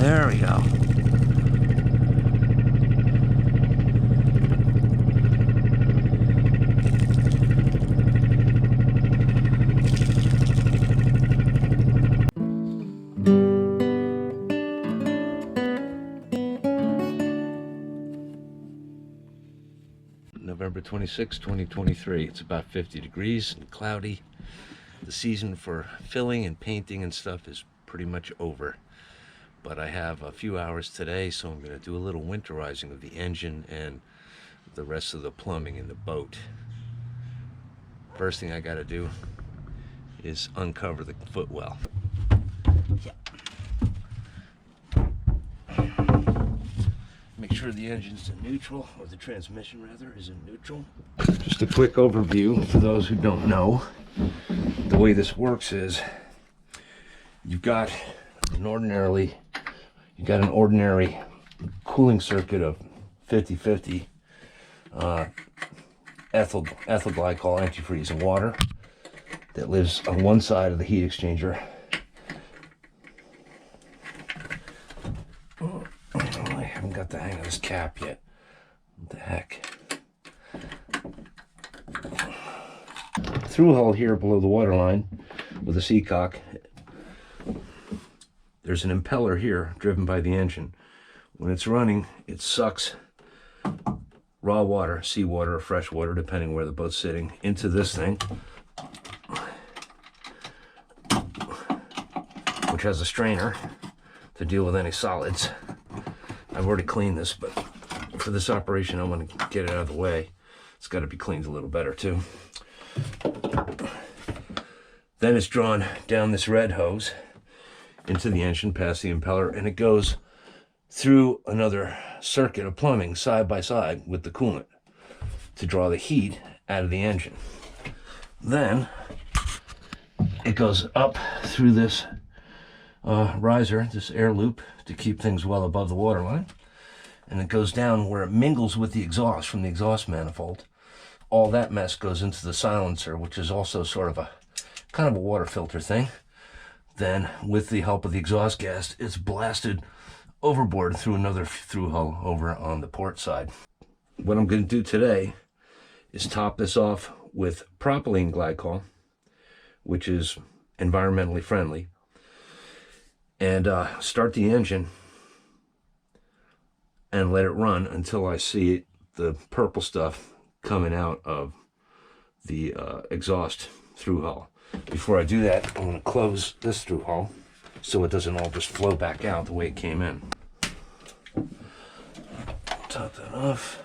There we go. November 26, 2023. It's about 50 degrees and cloudy. The season for filling and painting and stuff is pretty much over. But I have a few hours today, so I'm going to do a little winterizing of the engine and the rest of the plumbing in the boat. First thing I got to do is uncover the footwell. Make sure the engine's in neutral, or the transmission rather is in neutral. Just a quick overview for those who don't know. The way this works is you've got an ordinary cooling circuit of 50-50 ethyl glycol, antifreeze, and water that lives on one side of the heat exchanger. I haven't got the hang of this cap yet. What the heck? Through hull here below the waterline with a seacock. There's an impeller here driven by the engine. When it's running, it sucks raw water, seawater, or fresh water, depending where the boat's sitting, into this thing, which has a strainer to deal with any solids. I've already cleaned this, but for this operation, I want to get it out of the way. It's got to be cleaned a little better too. Then it's drawn down this red hose into the engine past the impeller, and it goes through another circuit of plumbing side by side with the coolant to draw the heat out of the engine. Then it goes up through this riser, this air loop, to keep things well above the waterline, and it goes down where it mingles with the exhaust from the exhaust manifold. All that mess goes into the silencer, which is also sort of a kind of a water filter thing. Then, with the help of the exhaust gas, it's blasted overboard through another through hull over on the port side. What I'm going to do today is top this off with propylene glycol, which is environmentally friendly, and start the engine and let it run until I see the purple stuff coming out of the exhaust through hull. Before I do that, I'm going to close this through hull so it doesn't all just flow back out the way it came in. Top that off.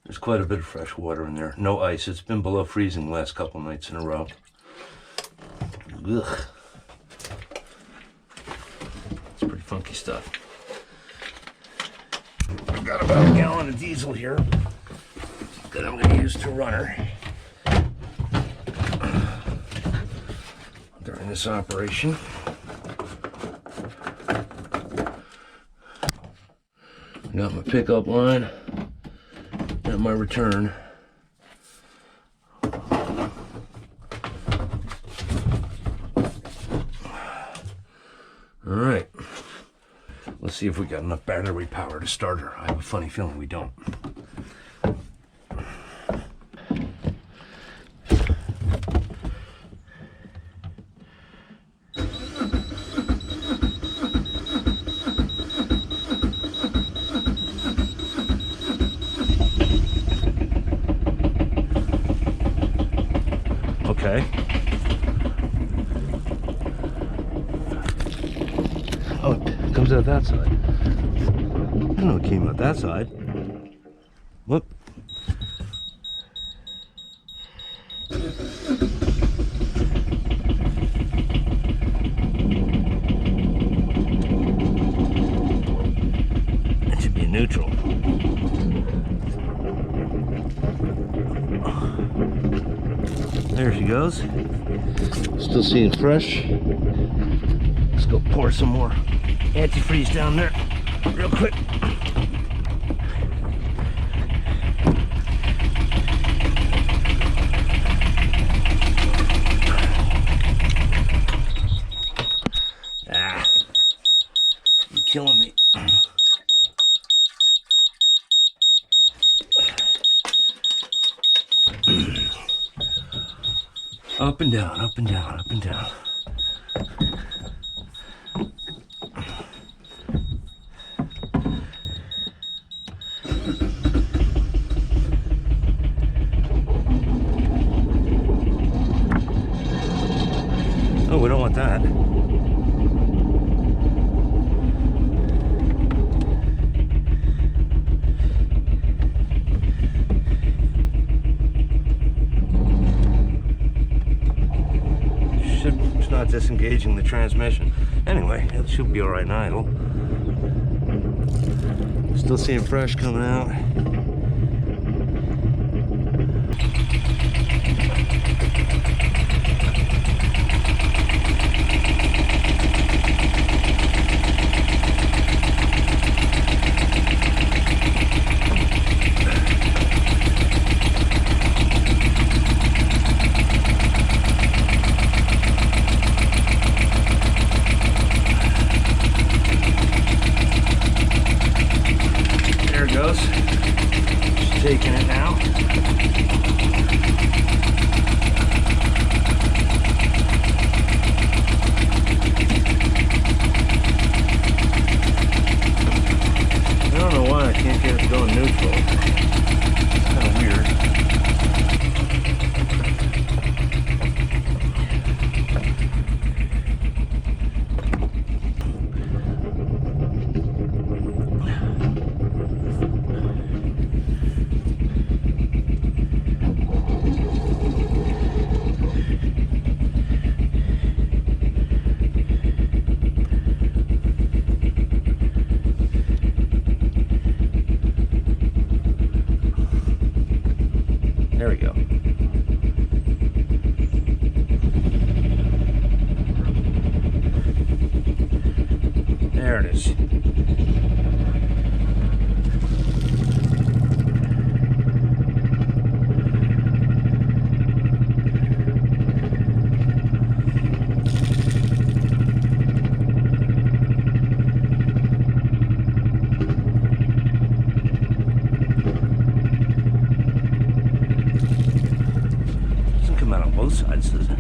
There's quite a bit of fresh water in there. No ice. It's been below freezing the last couple nights in a row. Ugh. It's pretty funky stuff. I've got about a gallon of diesel here that I'm going to use to run her during this operation. I got my pickup line and my return. All right, let's see if we got enough battery power to start her. I have a funny feeling we don't. Okay. Oh, it comes out that side. I don't know it came out that side. Whoop. It should be neutral. There she goes. Still seeing fresh. Let's go pour some more antifreeze down there real quick. killing me. Up and down, up and down, up and down. Oh, we don't want that. It's not disengaging the transmission. Anyway, it should be all right in idle. Still seeing fresh coming out. There it goes. Just taking it now. I don't know why I can't get it to go in neutral. It's kind of weird. There we go. There it is. Both sides, does it?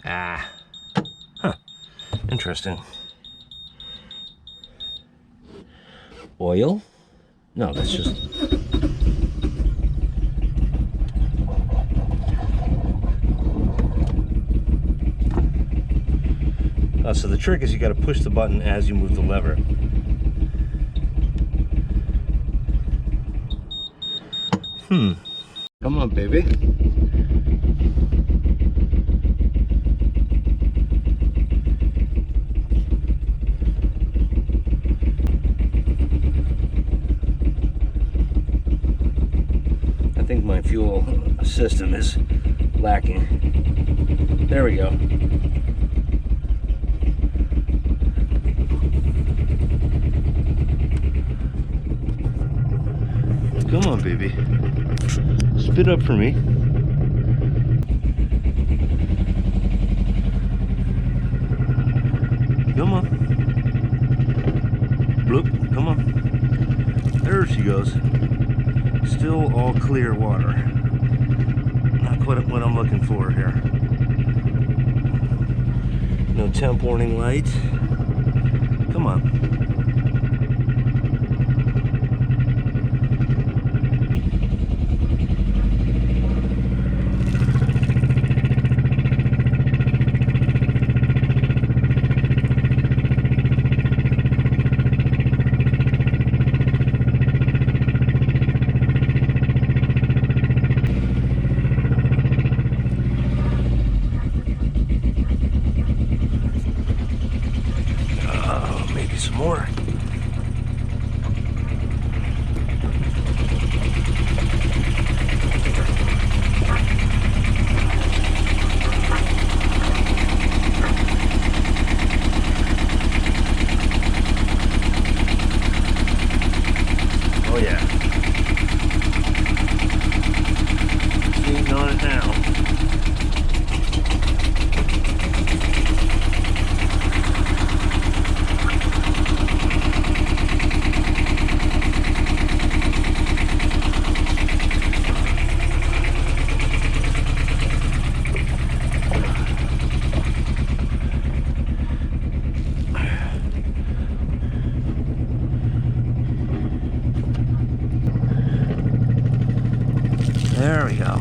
Ah, huh, interesting. Oil? No, that's just... so the trick is you got to push the button as you move the lever. Come on, baby. I think my fuel system is lacking. There we go. Come on, baby. Spit up for me. Come on. Bloop, come on. There she goes. Still all clear water. Not quite what I'm looking for here. No temp warning light. Come on. Some more. Sorry, Al.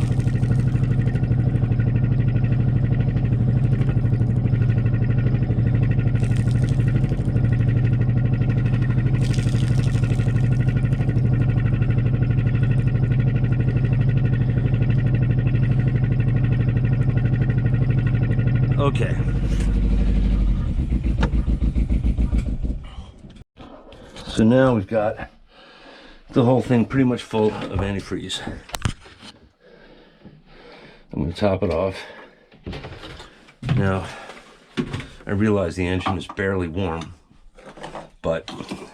Okay. So now we've got the whole thing pretty much full of antifreeze. I'm going to top it off. Now, I realize the engine is barely warm, but the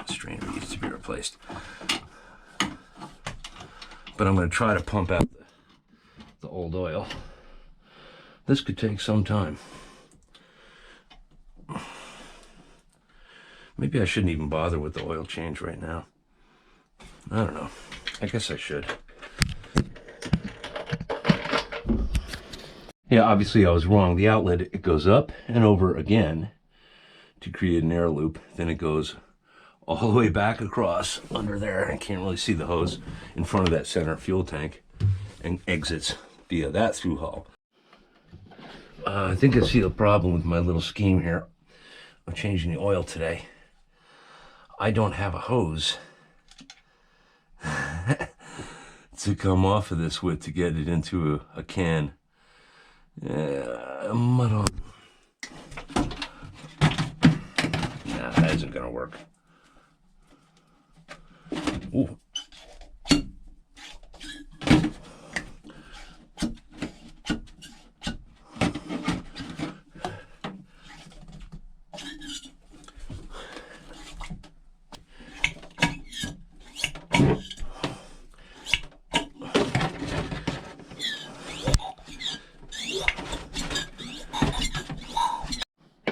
strainer needs to be replaced. But I'm going to try to pump out the old oil. This could take some time. Maybe I shouldn't even bother with the oil change right now. I don't know. I guess I should. Yeah, obviously I was wrong. The outlet, it goes up and over again to create an air loop. Then it goes all the way back across under there. I can't really see the hose in front of that center fuel tank, and exits via that through hull. I think I see the problem with my little scheme here of changing the oil today. I don't have a hose to come off of this with to get it into a can. Mud on. Nah, that isn't gonna work. Ooh.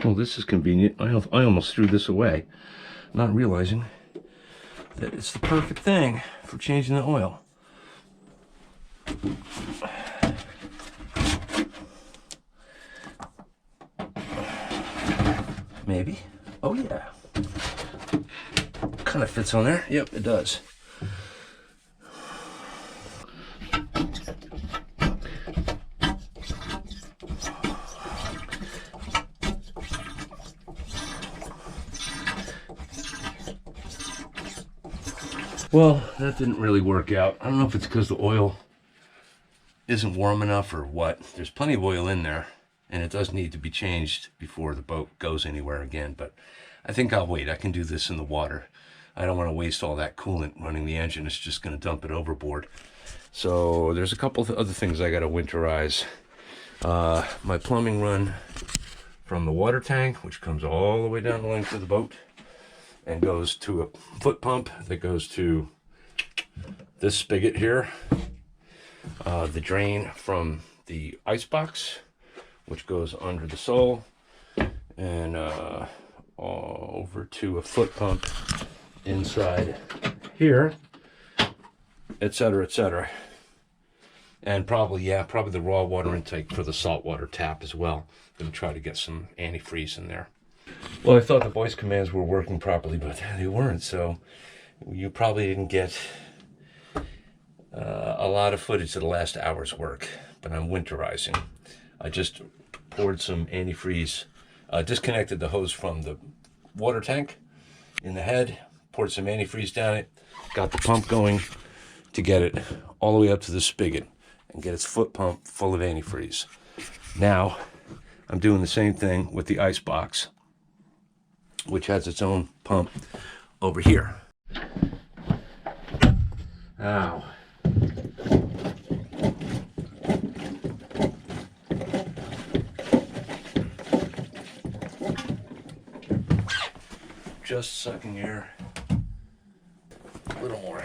Well, this is convenient. I almost threw this away, not realizing that it's the perfect thing for changing the oil. Maybe. Oh yeah. Kind of fits on there. Yep, it does. Well, that didn't really work out. I don't know if it's because the oil isn't warm enough or what. There's plenty of oil in there, and it does need to be changed before the boat goes anywhere again. But I think I'll wait. I can do this in the water. I don't want to waste all that coolant running the engine. It's just going to dump it overboard. So there's a couple of other things I got to winterize. My plumbing run from the water tank, which comes all the way down the length of the boat, and goes to a foot pump that goes to this spigot here. The drain from the ice box, which goes under the sole, and over to a foot pump inside here, etc., etc. And probably the raw water intake for the saltwater tap as well. Gonna try to get some antifreeze in there. Well, I thought the voice commands were working properly, but they weren't, so you probably didn't get a lot of footage of the last hour's work, but I'm winterizing. I just poured some antifreeze, disconnected the hose from the water tank in the head, poured some antifreeze down it, got the pump going to get it all the way up to the spigot and get its foot pump full of antifreeze. Now, I'm doing the same thing with the ice box, which has its own pump over here. Ow. Just sucking air. A little more.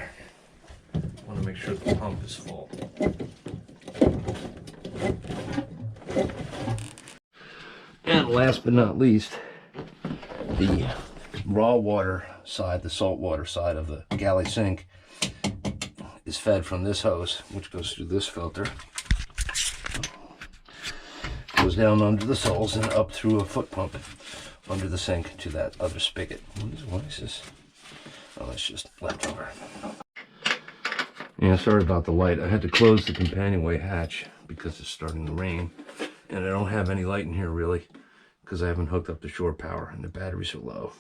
I want to make sure the pump is full. And last but not least, the raw water side, the salt water side of the galley sink is fed from this hose, which goes through this filter, goes down under the soles and up through a foot pump under the sink to that other spigot. What is this? Oh, that's just leftover. Yeah, sorry about the light. I had to close the companionway hatch because it's starting to rain. And I don't have any light in here really because I haven't hooked up the shore power and the batteries are low.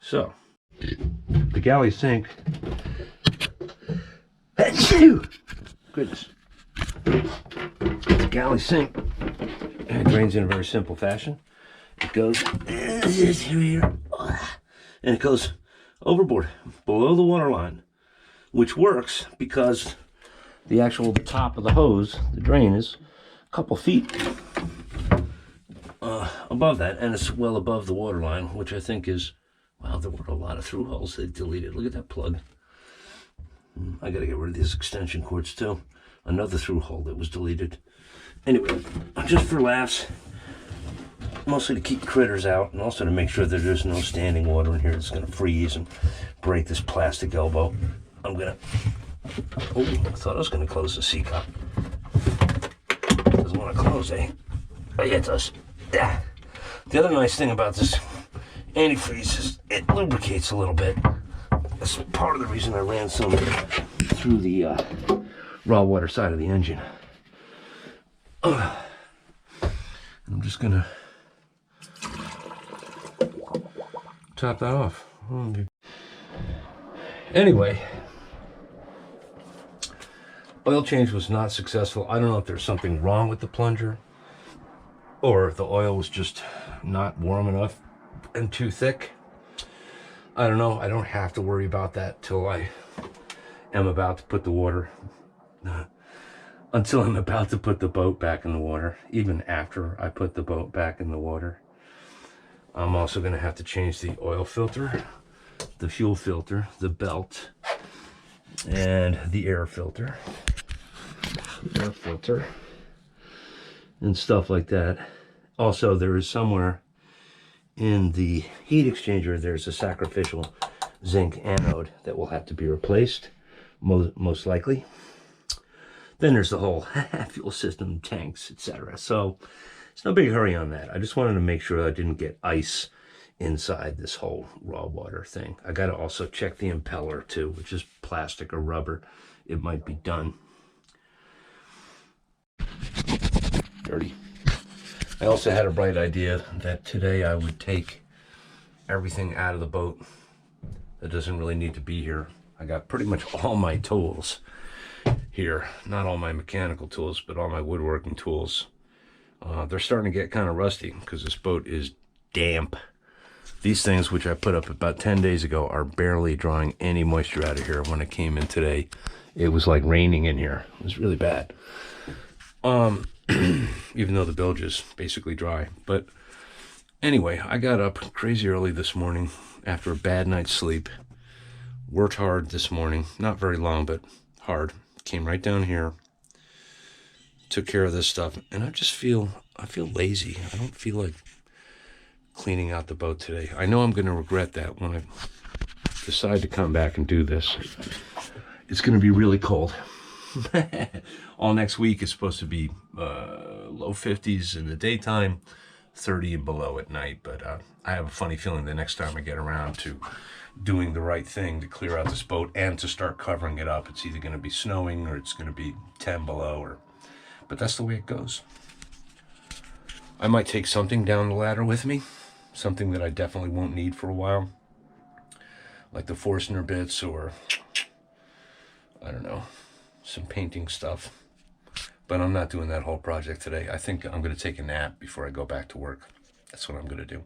So, the galley sink. Goodness. The galley sink. And it drains in a very simple fashion. It goes here, and it goes overboard, below the water line, which works because the actual top of the hose, the drain, is a couple feet above that, and it's well above the water line, which I think is, wow, there were a lot of through holes they deleted. Look at that plug. I gotta get rid of these extension cords too. Another through hole that was deleted. Anyway, just for laughs, mostly to keep critters out and also to make sure that there's no standing water in here that's gonna freeze and break this plastic elbow. I'm gonna, oh, I thought I was gonna close the C cup. Doesn't want to close, eh? Oh yeah, it does. Yeah. The other nice thing about this antifreeze is it lubricates a little bit. That's part of the reason I ran some through the raw water side of the engine. I'm just gonna top that off. Anyway, oil change was not successful. I don't know if there's something wrong with the plunger or if the oil was just not warm enough and too thick. I don't know. I don't have to worry about that till I am about to put the water, until I'm about to put the boat back in the water. Even after I put the boat back in the water, I'm also going to have to change the oil filter, the fuel filter, the belt, and the air filter, and stuff like that. Also, there is somewhere in the heat exchanger, there's a sacrificial zinc anode that will have to be replaced, most likely. Then there's the whole fuel system, tanks, etc. So it's no big hurry on that. I just wanted to make sure I didn't get ice inside this whole raw water thing. I got to also check the impeller too, which is plastic or rubber. It might be done. Dirty. I also had a bright idea that today I would take everything out of the boat that doesn't really need to be here. I got pretty much all my tools here. Not all my mechanical tools, but all my woodworking tools. They're starting to get kind of rusty because this boat is damp. These things, which I put up about 10 days ago, are barely drawing any moisture out of here. When I came in today, it was like raining in here. It was really bad. Even though the bilge is basically dry. But anyway, I got up crazy early this morning after a bad night's sleep. Worked hard this morning. Not very long, but hard. Came right down here. Took care of this stuff. And I feel lazy. I don't feel like cleaning out the boat today. I know I'm going to regret that when I decide to come back and do this. It's going to be really cold. All next week is supposed to be low 50s in the daytime, 30 and below at night. But I have a funny feeling the next time I get around to doing the right thing to clear out this boat and to start covering it up, it's either going to be snowing or it's going to be 10 below. But that's the way it goes. I might take something down the ladder with me, something that I definitely won't need for a while, like the Forstner bits or, I don't know, some painting stuff. But I'm not doing that whole project today. I think I'm going to take a nap before I go back to work. That's what I'm going to do.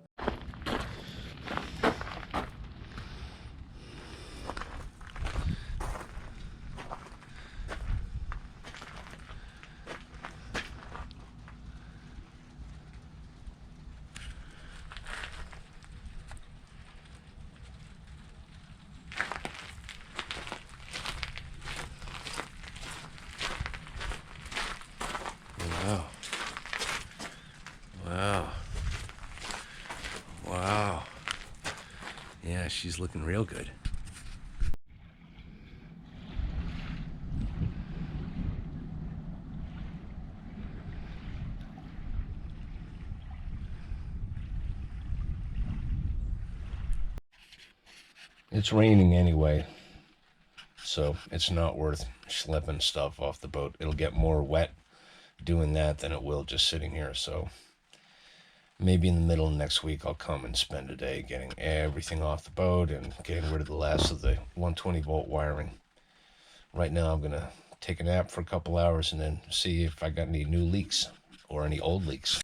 Wow. Wow. Wow. Yeah, she's looking real good. It's raining anyway, so it's not worth schlepping stuff off the boat. It'll get more wet doing that than it will just sitting here. So maybe in the middle of next week I'll come and spend a day getting everything off the boat and getting rid of the last of the 120 volt wiring. Right now I'm gonna take a nap for a couple hours and then see if I got any new leaks or any old leaks.